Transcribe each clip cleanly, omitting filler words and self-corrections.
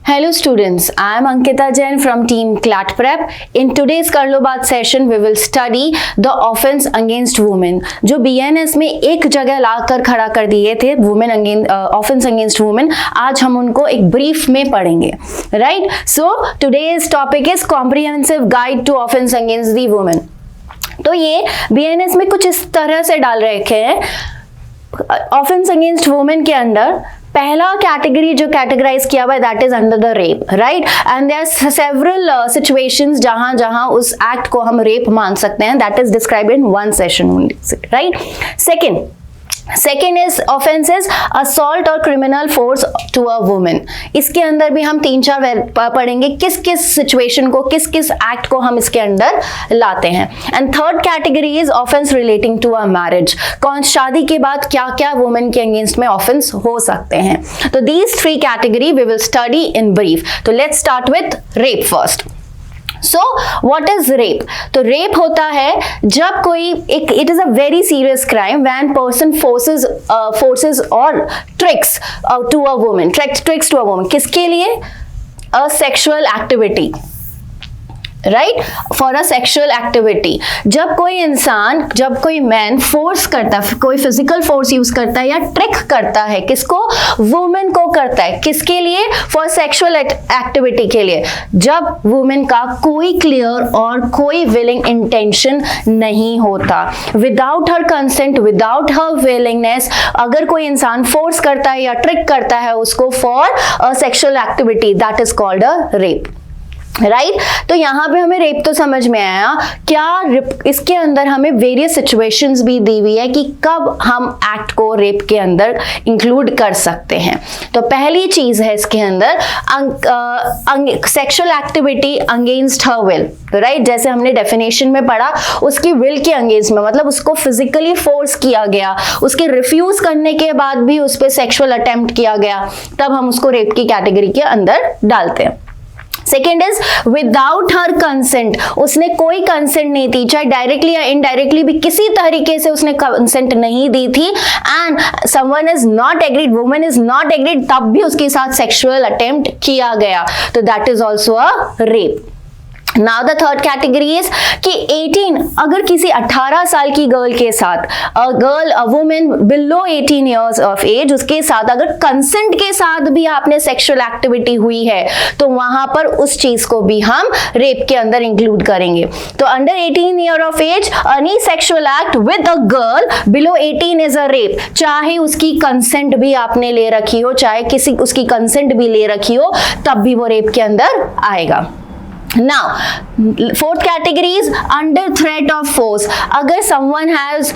Hello students, I am Ankita Jain from team CLAT Prep. In today's कर लो बात session, we will study the offense against women. जो BNS में एक जगह लाकर खड़ा कर दिए थे women against offense against women, आज हम उनको एक brief में पढ़ेंगे, right? So today's topic is comprehensive guide to offense against the women. तो ये BNS में कुछ इस तरह से डाल रखे हैं ऑफेंस अगेंस्ट वुमेन के अंदर पहला कैटेगरी जो कैटेगराइज किया हुआ है that is under the rape, right? And there are several situations जहां जहां उस एक्ट को हम रेप मान सकते हैं, that is described in one session only, right? Second is offence is assault और criminal force to a women. इसके अंदर भी हम 3-4 पढ़ेंगे किस किस सिचुएशन को, किस किस एक्ट को हम इसके अंदर लाते हैं. And third category is offence relating to a marriage. कौन शादी के बाद क्या क्या वुमेन के अगेंस्ट में ऑफेंस हो सकते हैं. तो these 3 category we will study in brief. तो let's start with rape first. So what is rape? तो रेप होता है जब कोई एक, it is a very serious crime when person forces और tricks to a woman, tricks to a woman. किसके लिए? A sexual activity, right? For a sexual activity. जब कोई इंसान, जब कोई मैन फोर्स करता है, कोई फिजिकल फोर्स यूज करता है या ट्रिक करता है, किसको? वुमेन को करता है. किसके लिए? फॉर सेक्सुअल एक्टिविटी के लिए. जब वुमेन का कोई क्लियर और कोई विलिंग इंटेंशन नहीं होता, without her consent, without her willingness, अगर कोई इंसान फोर्स करता है या ट्रिक करता है उसको for a sexual activity, that is called a rape, right? तो यहाँ पे हमें रेप तो समझ में आया. क्या इसके अंदर हमें वेरियस सिचुएशंस भी दी हुई है कि कब हम एक्ट को रेप के अंदर इंक्लूड कर सकते हैं. तो पहली चीज है इसके अंदर sexual activity against her will, right? जैसे हमने डेफिनेशन में पढ़ा, उसकी विल के अगेंस्ट में, मतलब उसको फिजिकली फोर्स किया गया, उसके रिफ्यूज करने के बाद भी उस पर सेक्सुअल अटेम्प्ट किया गया, तब हम उसको रेप की कैटेगरी के अंदर डालते हैं. Second is without her consent. उसने कोई कंसेंट नहीं दी, चाहे डायरेक्टली या इनडायरेक्टली भी किसी तरीके से उसने कंसेंट नहीं दी थी, and someone is not agreed, woman is not agreed, तब भी उसके साथ सेक्सुअल अटेम्प्ट किया गया, तो that is also a rape. Now the third category is कि 18, अगर किसी 18 साल की गर्ल के साथ, a women below 18 years of age, उसके साथ अगर कंसेंट के साथ भी आपने सेक्सुअल एक्टिविटी हुई है, तो वहां पर उस चीज को भी हम रेप के अंदर इंक्लूड करेंगे. तो under 18 year of age any sexual act with a girl below 18 is a rape. चाहे उसकी कंसेंट भी आपने ले रखी हो, चाहे किसी उसकी कंसेंट भी ले रखी हो, तब भी वो रेप के अंदर आएगा. Now, fourth category is under threat of force. अगर someone has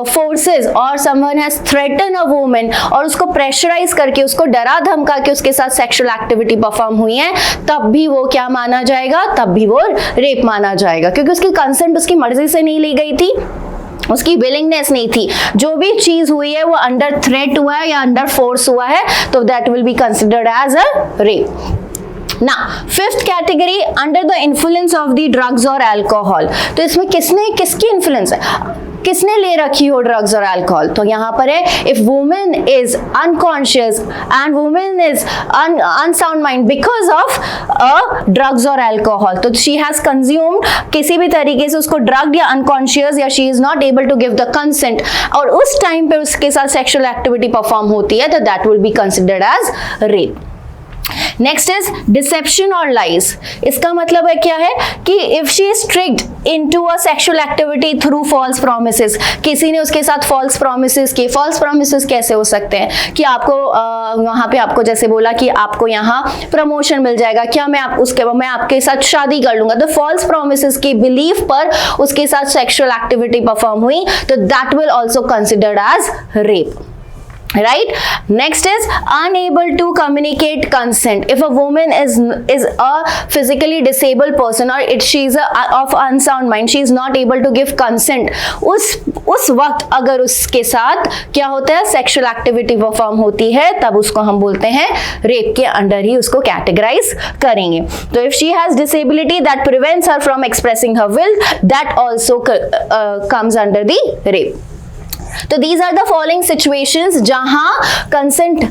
forces और someone has threatened a woman और उसको प्रेशराइज करके, उसको डरा धमका के उसके साथ सेक्सुअल एक्टिविटी परफॉर्म हुई है, तब भी वो क्या माना जाएगा? तब भी वो रेप माना जाएगा, क्योंकि उसकी कंसेंट उसकी मर्जी से नहीं ली गई थी, उसकी विलिंगनेस नहीं थी. जो भी चीज हुई है वो अंडर थ्रेट हुआ है या अंडर फोर्स हुआ है, तो that will be considered as a rape. Now, fifth category under the influence of the drugs or alcohol. तो इसमें किसकी इन्फ्लुएंस है, किसने ले रखी हो ड्रग्स और अल्कोहल? तो यहाँ पर है if women is unconscious and women is unsound mind because of drugs और अल्कोहल, तो शी हैज कंज्यूम्ड किसी भी तरीके से, उसको ड्रग या अनकॉन्शियस या she is not able to give the consent, और उस टाइम पे उसके साथ सेक्सुअल एक्टिविटी परफॉर्म होती है, तो that will be considered as rape. Next is deception और लाइज. इसका मतलब है क्या है कि if she is tricked into a sexual activity through false promises, किसी ने उसके साथ फॉल्स प्रॉमिसेस किए. फॉल्स प्रॉमिसेस कैसे हो सकते हैं कि आपको वहां पे आपको जैसे बोला कि आपको यहाँ प्रमोशन मिल जाएगा, क्या मैं आपके साथ शादी कर लूंगा, तो फॉल्स प्रॉमिसेस की बिलीफ पर उसके साथ सेक्सुअल एक्टिविटी परफॉर्म हुई, तो that will also considered as rape. Right? Next is unable to communicate consent. If a woman is a physically disabled person or she is of unsound mind, she is not able to give consent. उस वक्त अगर उसके साथ क्या होता है, sexual activity perform होती है, तब उसको हम बोलते हैं रेप के अंडर ही उसको कैटेगराइज करेंगे. तो if she has disability that prevents her from expressing her will, that also comes under the rape. तो these are the following situations जहां कंसेंट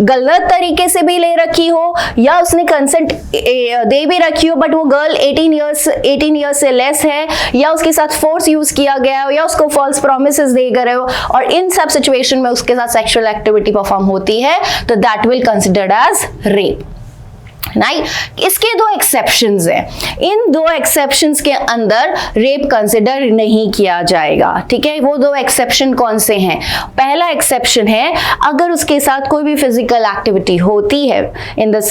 गलत तरीके से भी ले रखी हो या उसने कंसेंट दे भी रखी हो बट वो गर्ल 18 इयर्स से लेस है, या उसके साथ फोर्स यूज किया गया हो, या उसको फॉल्स प्रॉमिसेस दे गए हो, और इन सब सिचुएशन में उसके साथ सेक्सुअल एक्टिविटी परफॉर्म होती है, तो that will considered as rape. नहीं, इसके दो एक्सेप्शंस हैं। इन दो एक्सेप्शंस के अंदर रेप कंसिडर नहीं किया जाएगा। ठीक है, वो दो एक्सेप्शन कौन से हैं? पहला एक्सेप्शन है अगर उसके साथ कोई भी फिजिकल एक्टिविटी होती है इन द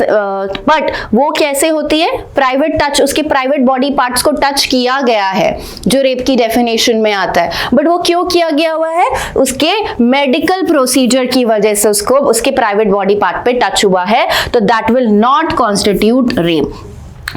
बट वो कैसे होती है? प्राइवेट टच, उसके प्राइवेट बॉडी पार्ट्स को टच किया गया है, जो रेप की डेफिनेशन में आता है। बट वो क्यों किया गया हुआ है? उसके मेडिकल प्रोसीजर की वजह से उसको उसके प्राइवेट बॉडी पार्ट पे टच हुआ है, तो that will not constitute rape.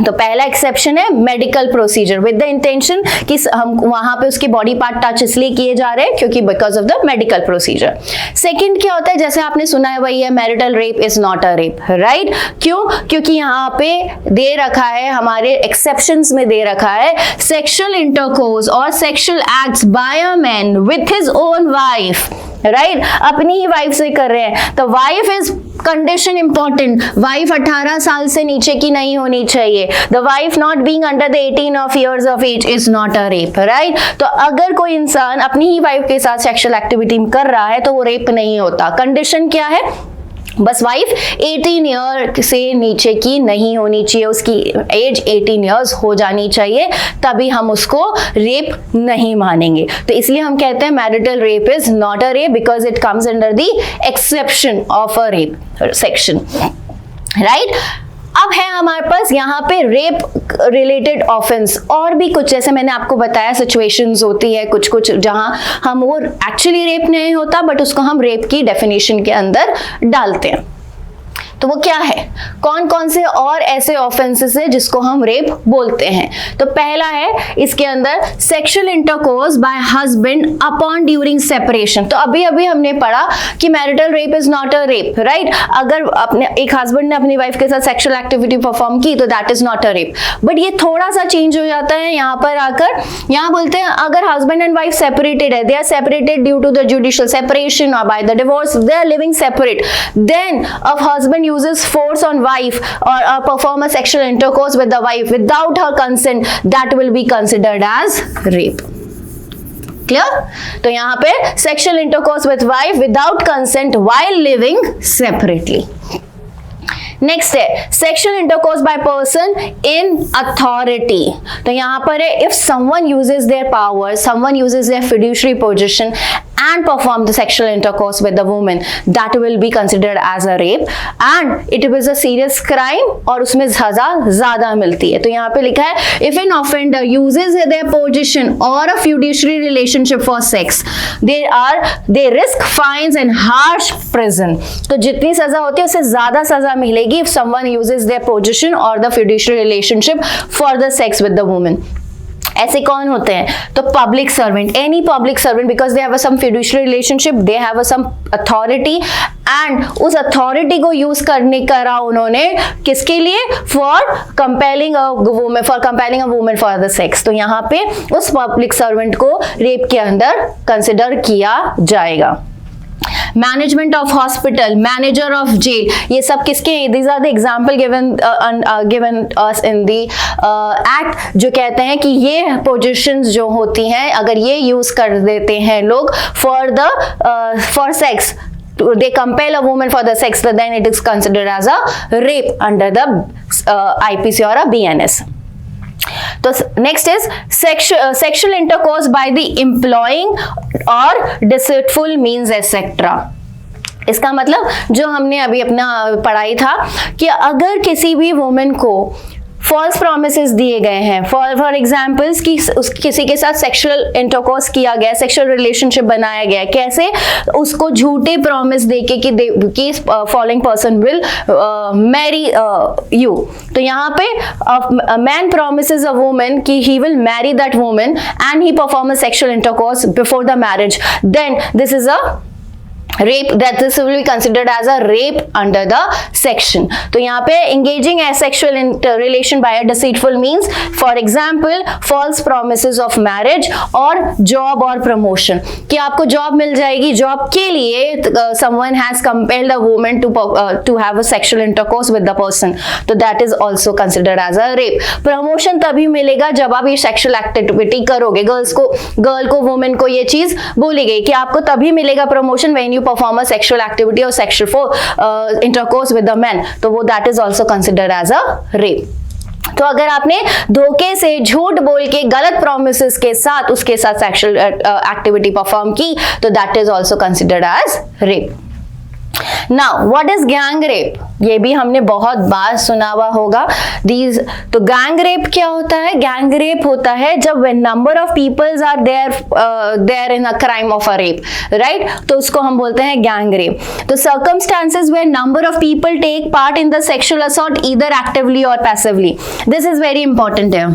तो पहला एक्सेप्शन है medical procedure with the intention कि हम वहां पे उसके बॉडी पार्ट टच इसलिए किए जा रहे हैं क्योंकि because of the medical procedure. Second क्या होता है, जैसे आपने सुना है वही है, marital rape is not a rape, right? क्यों? क्योंकि यहाँ पे दे रखा है, हमारे एक्सेप्शंस में दे रखा है, सेक्सुअल इंटरकोर्स और sexual acts by a man with his own wife, right? अपनी ही वाइफ से कर रहे हैं, तो wife is condition important. Wife 18 साल से नीचे की नहीं होनी चाहिए। The wife not being under the 18 years of age is not a rape, right? तो अगर कोई इंसान अपनी ही वाइफ के साथ सेक्सुअल एक्टिविटी कर रहा है तो वो रेप नहीं होता। कंडीशन क्या है? बस वाइफ 18 ईयर से नीचे की नहीं होनी चाहिए, उसकी एज 18 ईयर्स हो जानी चाहिए, तभी हम उसको रेप नहीं मानेंगे। तो इसलिए हम कहते हैं marital rape is not a rape because it comes under the exception of a rape section, right? अब है हमारे पास यहाँ पे रेप रिलेटेड ऑफेंस और भी कुछ, जैसे मैंने आपको बताया सिचुएशंस होती है कुछ कुछ जहां हम वो एक्चुअली रेप नहीं होता बट उसको हम रेप की डेफिनेशन के अंदर डालते हैं। तो वो क्या है? कौन कौन से और ऐसे ऑफेंसेस है जिसको हम रेप बोलते हैं? तो पहला है इसके अंदर sexual intercourse bye husband upon during separation. तो अभी अभी हमने पढ़ा कि marital rape is not a rape, right? अगर अपने एक हस्बैंड ने अपनी वाइफ के साथ सेक्सुअल एक्टिविटी परफॉर्म की तो that is not a rape. But ये थोड़ा सा चेंज हो जाता है यहाँ पर आकर, यहाँ बोलते हैं अगर हस्बैंड एंड वाइफ सेपरेटेड है, they are separated due to the judicial separation और by the divorce, they are living separate, then a husband uses force on wife or perform a sexual intercourse with the wife without her consent, that will be considered as rape. Clear? तो यहाँ पे sexual intercourse with wife without consent while living separately. Next है sexual intercourse by person in authority. तो यहाँ पर है if someone uses their power, someone uses their fiduciary position and perform the sexual intercourse with the woman, that will be considered as a rape and it is a serious crime और उसमें सजा ज्यादा मिलती है। तो यहाँ पे लिखा है if an offender uses their position or a fiduciary relationship for sex, they risk fines and harsh prison। तो जितनी सजा होती है उससे ज्यादा सजा मिलेगी if someone uses their position or the fiduciary relationship for the sex with the woman। ऐसे कौन होते हैं? तो public servant, any public servant, because they have some fiduciary relationship, they have some authority and उस authority को use करने करा उन्होंने किसके लिए? For compelling a woman for the sex. तो यहाँ पे उस पब्लिक सर्वेंट को रेप के अंदर कंसिडर किया जाएगा। Management of hospital, manager of jail, ये सब किसके? These are the example given us in the act, जो कहते हैं कि ये पोजीशंस जो होती हैं अगर ये यूज कर देते हैं लोग for sex, they compel a woman for the sex, then it is considered as a rape under the IPC or a BNS. तो next is sexual intercourse by the employing और डिसीटफुल मीन्स एटसेट्रा। इसका मतलब जो हमने अभी अपना पढ़ाई था कि अगर किसी भी वुमेन को फॉल्स प्रॉमिसेस दिए गए हैं, फॉर एग्जाम्पल्स कि किसी के साथ सेक्सुअल इंटरकोर्स किया गया, सेक्सुअल रिलेशनशिप बनाया गया, कैसे? उसको झूठे प्रॉमिस देके कि following person will marry you. तो यहाँ पे मैन प्रॉमिसेस अ वुमन कि he will marry that woman and he perform a sexual intercourse before the marriage, then this is a rape, that this will be considered as a rape under the section. तो यहाँ पे engaging asexual relation by a deceitful means, for example false promises of marriage और job और promotion, कि आपको job मिल जाएगी, job के लिए someone has compelled a woman to have a sexual intercourse with the person, तो that is also considered as a rape. promotion तभी मिलेगा जब आप ये sexual activity करोगे, गर्ल को woman को ये चीज बोली गई कि आपको तभी मिलेगा promotion when you perform a sexual activity or sexual intercourse with the man, तो वो that is also considered as a rape. तो अगर आपने धोखे से, झूठ बोल के, गलत प्रोमिसेस के साथ उसके साथ सेक्सुअल एक्टिविटी परफॉर्म की, तो that is also considered as rape. Now what is gang rape? ये भी हमने बहुत बार सुना हुआ होगा. तो गैंग रेप क्या होता है? गैंग रेप होता है जब when number of peoples are there in a crime of a rape, right? तो उसको हम बोलते हैं गैंग रेप. तो circumstances where number of people take part in the sexual assault either actively और passively. This is very important है.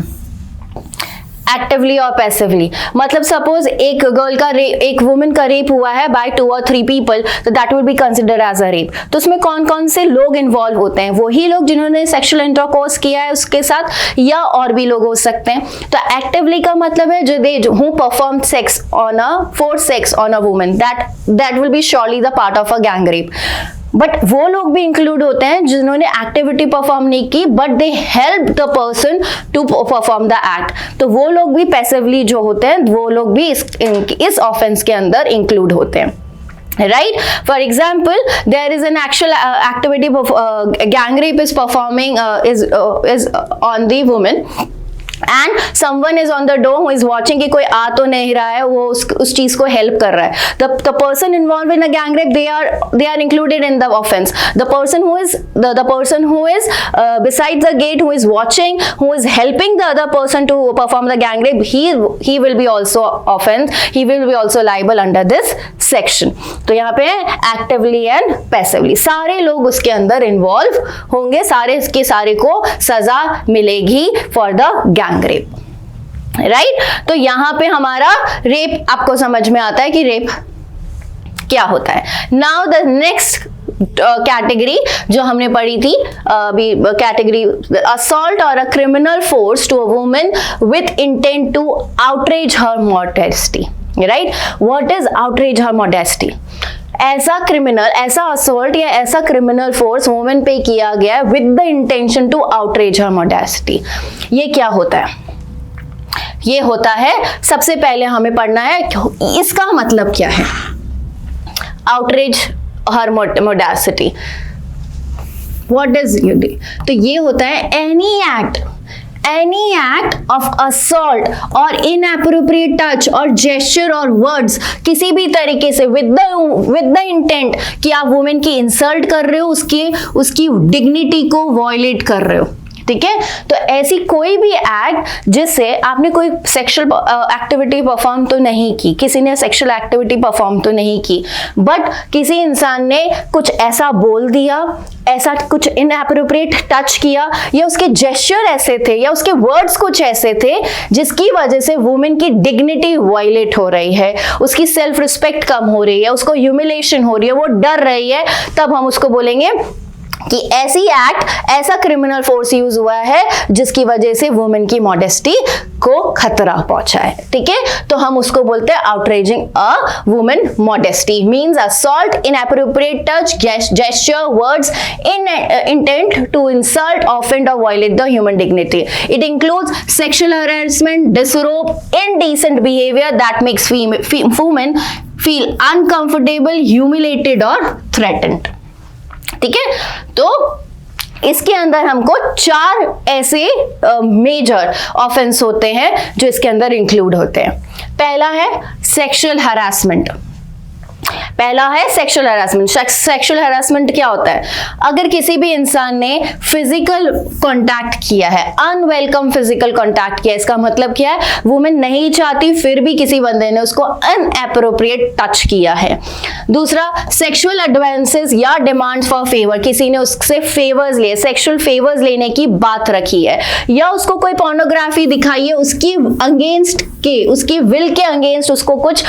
Actively और passively, मतलब सपोज एक गर्ल का एक वुमेन का रेप हुआ है बाय 2 or 3 पीपल, तो that will be considered as a rape. तो उसमें कौन कौन से लोग इन्वॉल्व होते हैं? वही लोग जिन्होंने सेक्सुअल इंटरकोर्स किया है उसके साथ, या और भी लोग हो सकते हैं. तो एक्टिवली का मतलब है जो who perform sex on a force sex on a women, that will be surely the part of a gang rape. But वो लोग भी इंक्लूड होते हैं जिन्होंने एक्टिविटी परफॉर्म नहीं की, but they help the person to perform the act. तो वो लोग भी पैसिवली जो होते हैं, वो लोग भी इस ऑफेंस के अंदर इंक्लूड होते हैं. Right? For example, there is an actual activity of gang rape is performing is on the woman. And someone is on the door who is watching कि कोई आ तो नहीं रहा है, वो उस चीज को हेल्प कर रहा है. The person involved in a gang rape, they are included in the offense. The person who is beside the gate, who is watching, who is helping the other person to perform the gang rape, he will be also offense. He will be also liable under this section. तो यहाँ पे actively and passively सारे लोग उसके अंदर involve होंगे, सारे के सारे को सजा मिलेगी for the gang rape, right? तो यहां पे हमारा रेप आपको समझ में आता है कि रेप क्या होता है. नाउ द नेक्स्ट कैटेगरी जो हमने पढ़ी थी अभी, कैटेगरी असॉल्ट और a criminal force to a woman with intent to outrage her modesty, right? What is outrage her modesty? ऐसा क्रिमिनल, ऐसा असॉल्ट या ऐसा क्रिमिनल फोर्स वुमेन पे किया गया with the intention to outrage her modesty. ये क्या होता है? ये होता है, सबसे पहले हमें पढ़ना है इसका मतलब क्या है. Outrage her modesty, what is you? तो ये होता है any act of assault or inappropriate touch or gesture or words, किसी भी तरीके से with the intent कि आप वुमेन की इंसल्ट कर रहे हो, उसकी डिग्निटी को वॉयलेट कर रहे हो, ठीक है? तो ऐसी कोई भी एक्ट जिससे आपने कोई सेक्सुअल एक्टिविटी परफॉर्म तो नहीं की, किसी ने सेक्सुअल एक्टिविटी परफॉर्म तो नहीं की, बट किसी इंसान ने कुछ ऐसा बोल दिया, ऐसा कुछ इनएप्रोप्रिएट टच किया, या उसके जेस्चर ऐसे थे, या उसके वर्ड्स कुछ ऐसे थे जिसकी वजह से वुमेन की डिग्निटी वायलेट हो रही है, उसकी सेल्फ रिस्पेक्ट कम हो रही है, उसको ह्यूमिलेशन हो रही है, वो डर रही है, तब हम उसको बोलेंगे कि ऐसी एक्ट, ऐसा क्रिमिनल फोर्स यूज हुआ है जिसकी वजह से वुमेन की मॉडेस्टी को खतरा पहुंचा है, ठीक है? तो हम उसको बोलते हैं outraging a women modesty. Means assault, inappropriate touch, gesture, words in intent to insult, offend और violate the human dignity. It includes sexual harassment, disrobe, indecent behaviour that makes women feel uncomfortable, humiliated और threatened, ठीक है? तो इसके अंदर हमको 4 ऐसे major offence होते हैं जो इसके अंदर इंक्लूड होते हैं. पहला है सेक्सुअल हरासमेंट. सेक्सुअल हरासमेंट क्या होता है? अगर किसी भी इंसान ने फिजिकल कांटेक्ट किया है, अनवेलकम फिजिकल कांटेक्ट किया, इसका मतलब क्या है? वुमेन नहीं चाहती फिर भी किसी बंदे ने उसको अनएप्रोप्रिएट टच किया है. दूसरा, सेक्सुअल एडवांसेस या डिमांड्स फॉर फेवर, किसी ने उससे फेवर्स लिए, सेक्सुअल फेवर्स लेने की बात रखी है, या उसको कोई पोर्नोग्राफी दिखाई है, उसकी अगेंस्ट के, उसकी विल के अगेंस्ट उसको कुछ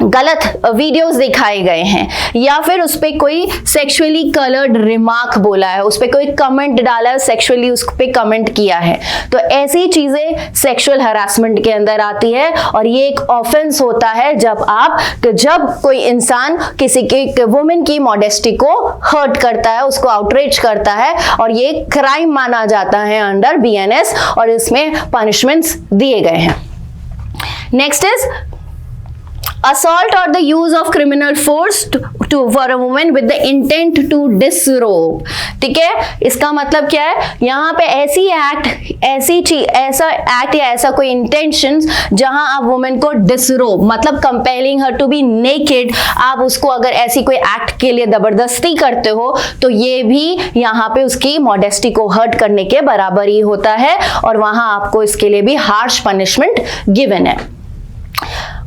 गलत वीडियोस दिखाए गए हैं, या फिर उस पर कोई सेक्सुअली कलर्ड रिमार्क बोला है, उस पर कोई कमेंट डाला है, सेक्सुअली उस पर कमेंट किया है, तो ऐसी चीजें सेक्सुअल हरासमेंट के अंदर आती है। और ये एक ऑफेंस होता है जब कोई इंसान किसी की वुमेन की मॉडेस्टी को हर्ट करता है, उसको आउटरीच करता है, और ये क्राइम माना जाता है अंडर BNS, और इसमें पनिशमेंट्स दिए गए हैं। Next is assault or the use of criminal force for a woman with the intent to disrobe। ठीक है, इसका मतलब क्या है, यहाँ पे ऐसा एक्ट या ऐसा कोई इंटेंशन जहां आप वुमेन को डिसरोब मतलब compelling her to be naked, आप उसको अगर ऐसी कोई एक्ट के लिए जबरदस्ती करते हो तो ये भी यहाँ पे उसकी मॉडेस्टी को हर्ट करने के बराबर ही होता है, और वहां आपको इसके लिए भी हार्श पनिशमेंट गिवन है।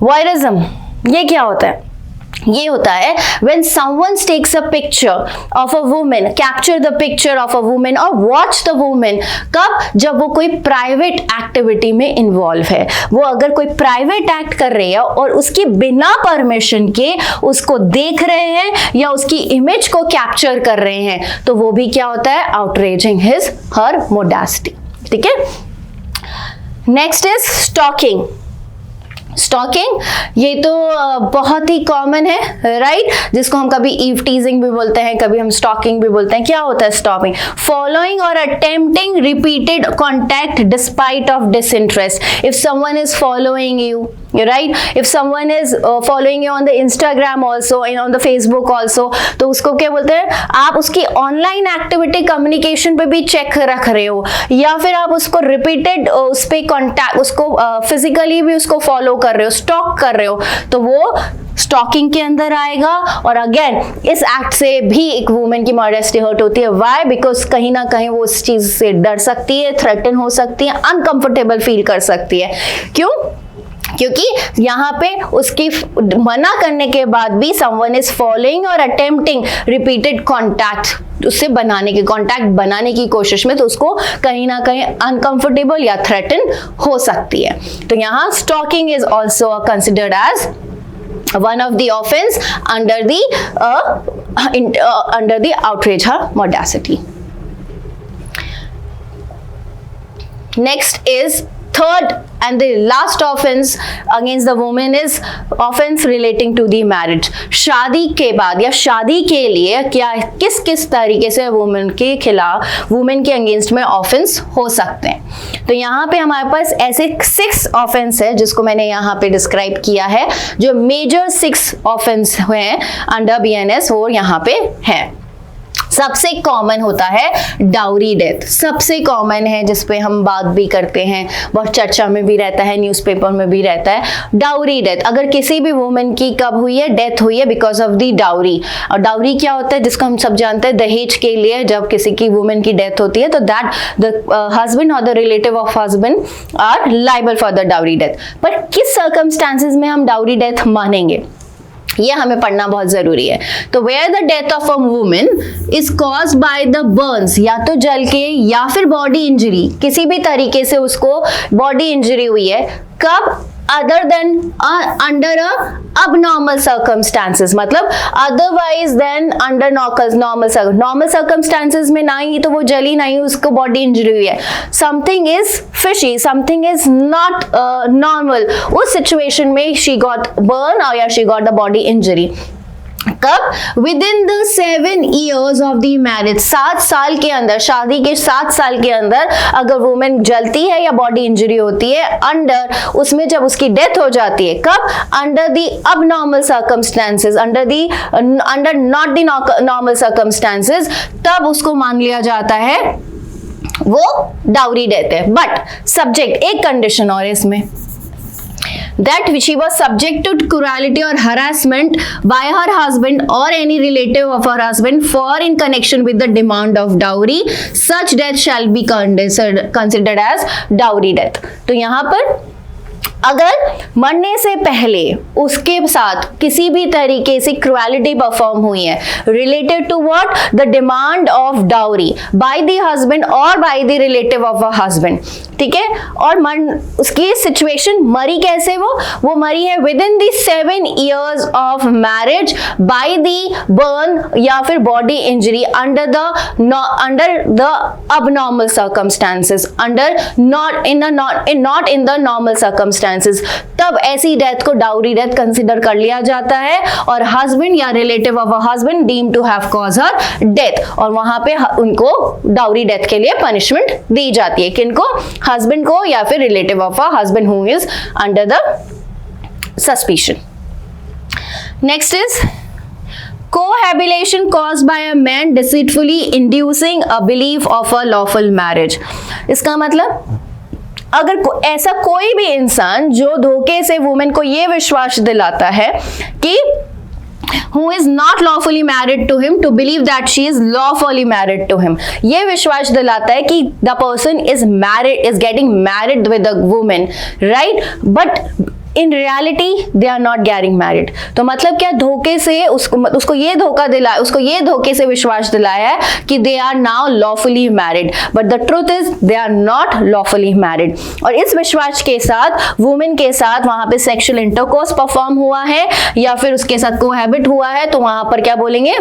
वॉयरिज्म ये क्या होता है? ये होता है when someone takes a picture of a woman, capture the picture of a woman or watch the woman। कब? जब वो कोई प्राइवेट एक्टिविटी में इन्वॉल्व है, वो अगर कोई प्राइवेट एक्ट कर रही है और उसकी बिना परमिशन के उसको देख रहे हैं या उसकी इमेज को कैप्चर कर रहे हैं, तो वो भी क्या होता है? आउटरेजिंग हर मोडेस्टी। ठीक है, नेक्स्ट इज स्टॉकिंग। स्टॉकिंग ये तो बहुत ही कॉमन है, राइट, जिसको हम कभी ईव टीजिंग भी बोलते हैं, कभी हम स्टॉकिंग भी बोलते हैं। क्या होता है स्टॉकिंग? फॉलोइंग और attempting repeated contact despite of disinterest. If someone is following you, right, if someone is following you on the Instagram also and on the Facebook also, तो उसको क्या बोलते हैं? आप उसकी ऑनलाइन एक्टिविटी कम्युनिकेशन पे भी चेक रख रहे हो, या फिर आप उसको रिपीटेड उस पे कॉन्टैक्ट, उसको फिजिकली भी उसको फॉलो कर रहे हो, स्टॉक कर रहे हो, तो वो स्टॉकिंग के अंदर आएगा। और अगेन इस एक्ट से भी एक वुमेन की मॉडेस्टी हर्ट होती है। व्हाई? बिकॉज कहीं ना कहीं वो उस चीज से डर सकती है, थ्रेटन हो सकती है, अनकंफर्टेबल फील कर सकती है। क्यों? क्योंकि यहाँ पे उसकी मना करने के बाद भी समवन इज फॉलोइंग और अटेम्प्टिंग रिपीटेड कॉन्टैक्ट उससे कॉन्टैक्ट बनाने की कोशिश में, तो उसको कहीं ना कहीं अनकंफर्टेबल या थ्रेटन हो सकती है। तो यहाँ stalking is also considered as one of the offense under the outrage her modesty. Next is third and the last offense against the woman is offense relating to the marriage। शादी के बाद या शादी के लिए क्या किस तरीके से वुमेन के खिलाफ, वुमेन के अगेंस्ट में ऑफेंस हो सकते हैं। तो यहाँ पे हमारे पास ऐसे 6 ऑफेंस है जिसको मैंने यहाँ पे डिस्क्राइब किया है, जो मेजर 6 ऑफेंस हुए हैं अंडर BNS और यहाँ पे है। सबसे कॉमन होता है डाउरी डेथ, सबसे कॉमन है जिसपे हम बात भी करते हैं, बहुत चर्चा में भी रहता है, न्यूज़पेपर में भी रहता है। डाउरी डेथ अगर किसी भी वुमेन की कब हुई है? डेथ हुई है बिकॉज ऑफ द डाउरी। और डाउरी क्या होता है? जिसको हम सब जानते हैं दहेज के लिए जब किसी की वुमेन की डेथ होती है तो दैट द हस्बैंड और the relative of husband are liable for the dowry death. पर किस सर्कमस्टांसेस में हम डाउरी डेथ मानेंगे, ये हमें पढ़ना बहुत जरूरी है। तो where the death of a women is caused by the burns, या तो जल के या फिर बॉडी इंजरी, किसी भी तरीके से उसको बॉडी इंजरी हुई है, कब? Other than under abnormal circumstances, मतलब otherwise than under normal circumstances में ना ही तो वो जली, ना ही उसको बॉडी इंजरी हुई है, something is fishy, something is not normal, उस सिचुएशन में शी गॉट बर्न और या she got the body injury. कब? Within the 7 years of the marriage, 7 साल के अंदर, शादी के 7 साल के अंदर अगर वुमेन जलती है या बॉडी इंजरी होती है अंडर, उसमें जब उसकी डेथ हो जाती है, कब? Under the abnormal circumstances, under not the normal circumstances, तब उसको मान लिया जाता है वो डाउरी डेथ है। बट सब्जेक्ट, एक कंडीशन और है इसमें, that she was subject to cruelty or harassment by her husband or any relative of her husband for in connection with the demand of dowry, such death shall be considered as dowry death। तो यहाँ पर अगर मरने से पहले उसके साथ किसी भी तरीके से क्रुएलिटी परफॉर्म हुई है related to what, the demand of dowry by the husband और by the relative of a husband, ठीक है। और उसकी सिचुएशन मरी कैसे, वो मरी है with in the 7 years of marriage by the burn या फिर body injury under the abnormal circumstances, not in the normal circumstances, तब ऐसी डेथ को डाउरी डेथ कंसिडर कर लिया जाता है और हस्बैंड या relative of a husband deem to have cause her death, और वहां पे उनको डाउरी डेथ के लिए पनिशमेंट दी जाती है। किनको, हस्बैंड को या फिर relative of a husband who is under the suspicion. Next is cohabitation caused by a man deceitfully inducing a belief of a lawful marriage। इसका मतलब अगर ऐसा कोई भी इंसान जो धोखे से वुमेन को ये विश्वास दिलाता है कि who is not lawfully married to him to believe that she is lawfully married to him, ये विश्वास दिलाता है कि the person is getting married with a woman, right, but in reality they are not getting married। तो मतलब क्या, धोखे से उसको ये धोखा दिलाया, उसको ये धोखे से विश्वास दिलाया है कि they are now lawfully married, but the truth is they are not lawfully married। और इस विश्वास के साथ वुमेन के साथ वहां पे सेक्सुअल इंटरकोर्स परफॉर्म हुआ है या फिर उसके साथ कोहैबिट हुआ है, तो वहां पर क्या बोलेंगे,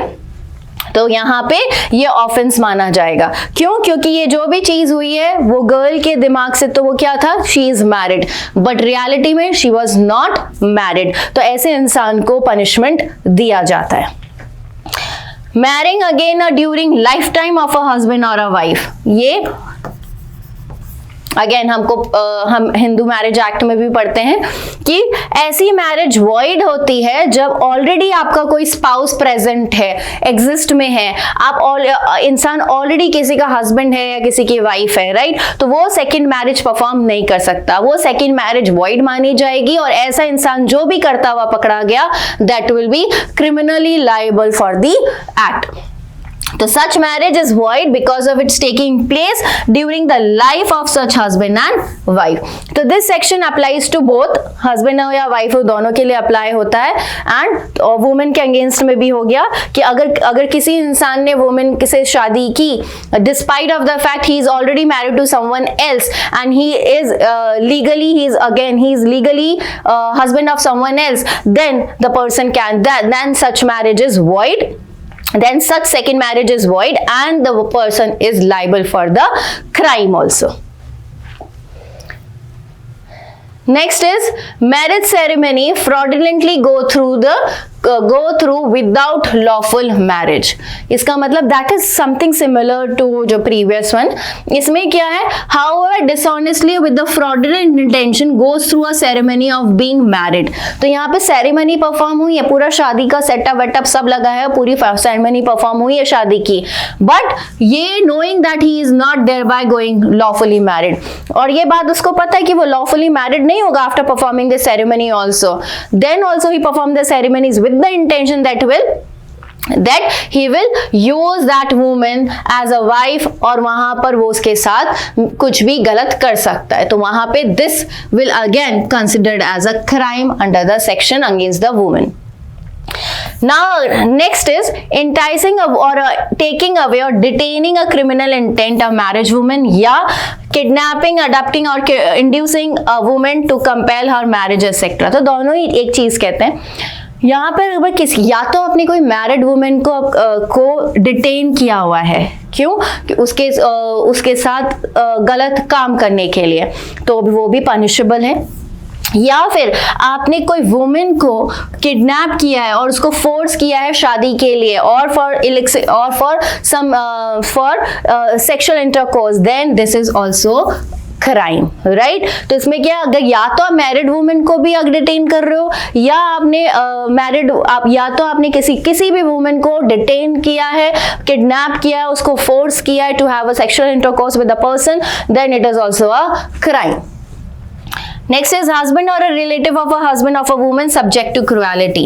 तो यहाँ पे ये ऑफेंस माना जाएगा। क्यों, क्योंकि ये जो भी चीज हुई है वो गर्ल के दिमाग से तो वो क्या था, she is married, but reality में शी वॉज नॉट मैरिड, तो ऐसे इंसान को पनिशमेंट दिया जाता है। Marrying again during life time of a husband और अ वाइफ, ये अगेन हम हिंदू मैरिज एक्ट में भी पढ़ते हैं कि ऐसी मैरिज वॉइड होती है जब ऑलरेडी आपका कोई स्पाउस प्रेजेंट है, एग्जिस्ट में है, इंसान ऑलरेडी किसी का हस्बैंड है या किसी की वाइफ है, राइट, तो वो सेकंड मैरिज परफॉर्म नहीं कर सकता, वो सेकंड मैरिज वॉइड मानी जाएगी और ऐसा इंसान जो भी करता हुआ पकड़ा गया that will B criminally liable for the act. तो such marriage is void because of its taking place during the life of such husband and wife। तो this section applies to both husband हो या wife हो, दोनों के लिए apply होता है। एंड वुमेन के अगेंस्ट में भी हो गया कि अगर किसी इंसान ने वुमेन से शादी की despite of the fact he is already married to someone else and he is legally husband of someone else, then the person can, then such marriage is void, then such second marriage is void and the person is liable for the crime also। Next is marriage ceremony fraudulently go through without lawful marriage। इसका मतलब that is something similar to जो previous one। इसमें क्या है, however dishonestly with the fraudulent intention goes through a ceremony of being married। तो यहाँ पे ceremony perform हुई है, पूरा शादी का setup वेटअप सब लगा है, पूरी ceremony perform हुई है शादी की, but ये knowing that he is not thereby going lawfully married, और ये बात उसको पता है कि वो lawfully married नहीं होगा after performing the ceremony also, then also he performed the ceremonies with the intention that he will use that woman as a wife, और वहां पर वो उसके साथ कुछ भी गलत कर सकता है, तो वहां पे this will again considered as a crime under the section against the woman। Now next is enticing or taking away or detaining a criminal intent of marriage woman, या kidnapping, adopting और inducing a woman to compel her marriage etc। तो दोनों ही एक चीज कहते हैं। यहाँ पर अगर या तो अपनी कोई मैरिड वुमेन को डिटेन किया हुआ है, क्यों, कि उसके साथ गलत काम करने के लिए, तो वो भी पनिशेबल है, या फिर आपने कोई वुमेन को किडनैप किया है और उसको फोर्स किया है शादी के लिए और for sexual intercourse, then this is also crime, right. तो इसमें क्या, अगर या तो आप मैरिड वुमेन को भी डिटेन कर रहे हो या आपने या तो आपने किसी भी वुमेन को डिटेन किया है, किडनैप किया है, उसको फोर्स किया है to have a sexual intercourse with a person, then it is also a crime. Next is husband or a relative of a husband of a woman subject to cruelty।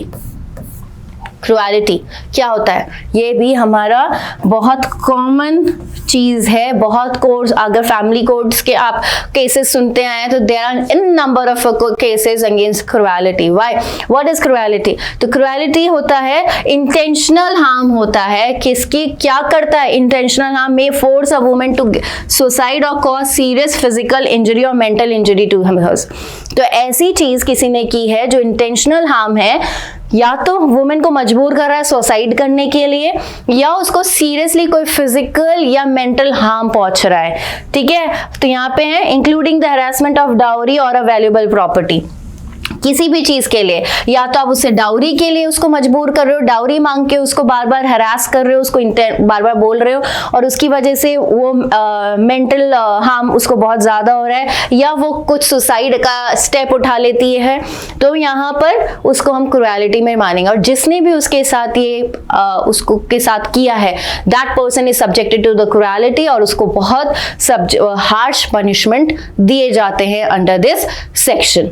Cruelty क्या होता है, ये भी हमारा बहुत common चीज है। बहुत कोर्स, अगर फैमिली कोर्ट्स के आप केसेस सुनते आए तो there are in number of cases against cruelty. Why, what is cruelty? तो क्रुएलिटी होता है इंटेंशनल हार्म होता है। किसकी, क्या करता है? Intentional harm may force a woman to suicide और कॉज सीरियस फिजिकल इंजरी और मेंटल इंजरी टू हर्स। तो ऐसी चीज किसी ने की है जो इंटेंशनल हार्म है, या तो वुमेन को मजबूर कर रहा है सुसाइड करने के लिए, या उसको सीरियसली कोई फिजिकल या मेंटल हार्म पहुंच रहा है। ठीक है, तो यहाँ पे है including the harassment of dowry और अ वैल्यूएबल प्रॉपर्टी। किसी भी चीज के लिए, या तो आप उससे डाउरी के लिए उसको मजबूर कर रहे हो, डाउरी मांग के उसको बार बार हरास कर रहे हो, उसको बार बार बोल रहे हो और उसकी वजह से वो मेंटल हार्म उसको बहुत ज्यादा हो रहा है, या वो कुछ सुसाइड का स्टेप उठा लेती है, तो यहाँ पर उसको हम क्रुएलिटी में मानेंगे। और जिसने भी उसके साथ ये उसको के साथ किया है, that person is subjected to the cruelty, और उसको बहुत हार्श पनिशमेंट दिए जाते हैं अंडर दिस सेक्शन।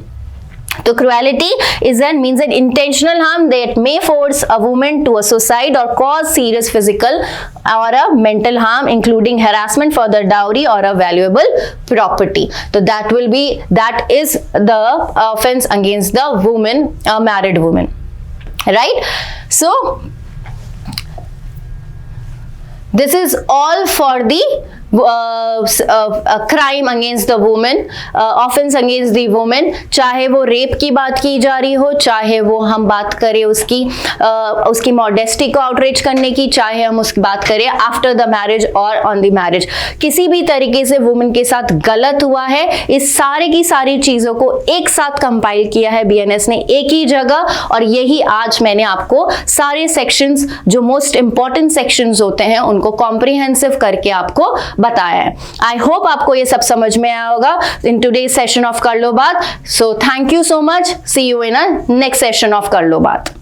तो cruelty is an means an intentional harm that may force a woman to a suicide or cause serious physical or a mental harm, including harassment for the dowry or a valuable property. So that is the offense against the woman, a married woman, right? So this is all for the crime against the women, offence against the women. चाहे वो rape की बात की जा रही हो, चाहे वो हम बात करें उसकी मॉडेस्टी को आउटरीच करने की, चाहे हम उसकी बात करें आफ्टर द मैरिज और ऑन द मैरिज, किसी भी तरीके से वुमेन के साथ गलत हुआ है, इस सारे की सारी चीजों को एक साथ कंपाइल किया है बीएनएस ने एक ही जगह, और यही आज मैंने आपको सारे सेक्शंस जो मोस्ट इंपॉर्टेंट सेक्शंस होते हैं उनको कॉम्प्रिहेंसिव करके आपको बताया है। आई होप आपको ये सब समझ में आया होगा इन टुडेज सेशन ऑफ कर लो बात। So thank you so much, see you in a next session off कर लो बात।